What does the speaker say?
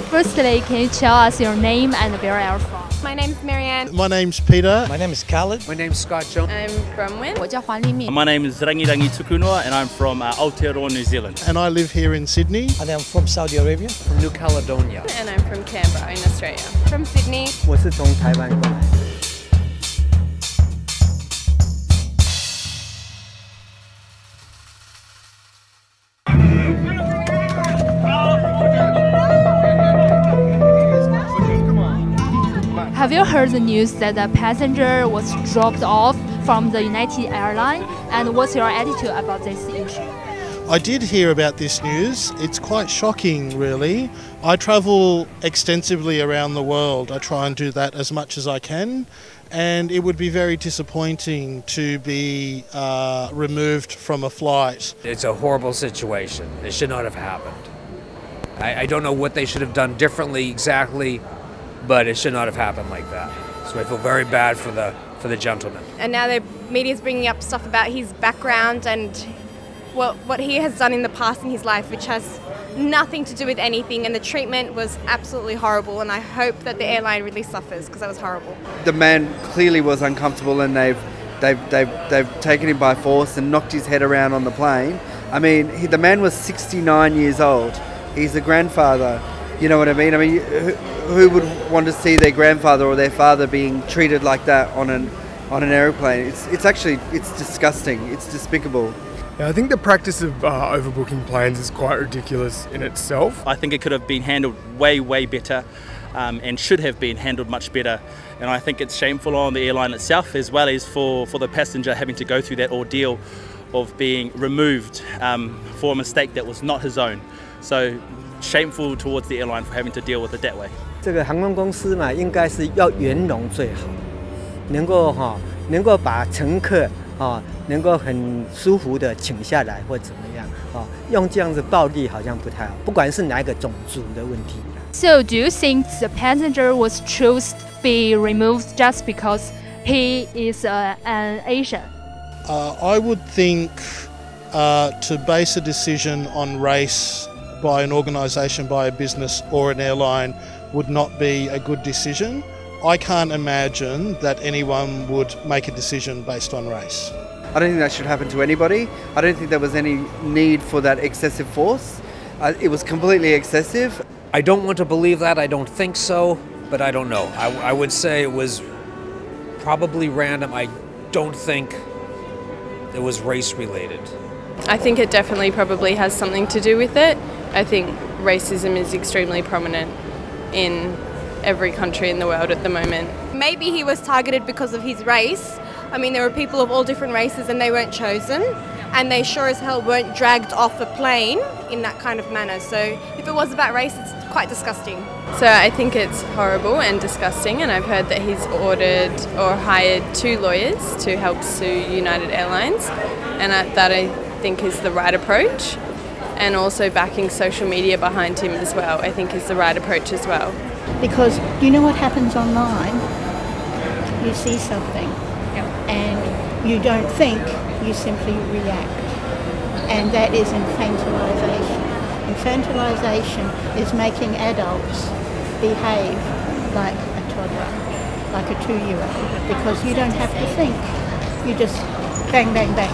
Firstly, can you tell us your name and where you are from? My name's Marianne. My name's Peter. My name is Khaled. My name's Scott Jones. I'm Bronwyn. 我叫黄丽蜜. My name is Rangirangi Tukunua and I'm from Aotearoa, New Zealand. And I live here in Sydney. And I'm from Saudi Arabia. From New Caledonia. And I'm from Canberra in Australia. From Sydney. 我是从台湾过来。Have you heard the news that the passenger was dropped off from the United Airline? And what's your attitude about this issue? I did hear about this news. It's quite shocking, really. I travel extensively around the world. I try and do that as much as I can. And it would be very disappointing to be removed from a flight. It's a horrible situation. It should not have happened. I don't know what they should have done differently exactly, but it should not have happened like that. So I feel very bad for the gentleman. And now the media's bringing up stuff about his background and what he has done in the past in his life, which has nothing to do with anything, and the treatment was absolutely horrible, and I hope that the airline really suffers because that was horrible. The man clearly was uncomfortable, and they've taken him by force and knocked his head around on the plane. I mean, the man was 69 years old. He's a grandfather. You know what I mean? I mean, who would want to see their grandfather or their father being treated like that on an aeroplane? It's disgusting. It's despicable. Yeah, I think the practice of overbooking planes is quite ridiculous in itself. I think it could have been handled way, way better and should have been handled much better. And I think it's shameful on the airline itself as well as for the passenger having to go through that ordeal of being removed for a mistake that was not his own. So shameful towards the airline for having to deal with it that way. 这个航空公司嘛，应该是要圆融最好，能够把乘客能够很舒服的请下来或怎么样用这样子暴力好像不太好，不管是哪一个种族的问题。So, do you think the passenger was chosen to be removed just because he is an Asian? I would think to base a decision on race by an organisation, by a business or an airline would not be a good decision. I can't imagine that anyone would make a decision based on race. I don't think that should happen to anybody. I don't think there was any need for that excessive force. It was completely excessive. I don't want to believe that. I don't think so, but I don't know. I would say it was probably random. I don't think it was race related. I think it definitely probably has something to do with it. I think racism is extremely prominent in every country in the world at the moment. Maybe he was targeted because of his race. I mean, there were people of all different races and they weren't chosen, and they sure as hell weren't dragged off a plane in that kind of manner. So if it was about race, it's quite disgusting. So I think it's horrible and disgusting, and I've heard that he's ordered or hired 2 lawyers to help sue United Airlines, and that I think is the right approach. And also backing social media behind him as well, I think is the right approach as well. Because you know what happens online? You see something and you don't think, you simply react. And that is infantilization. Infantilization is making adults behave like a toddler, like a 2-year-old, because you don't have to think. You just bang, bang, bang.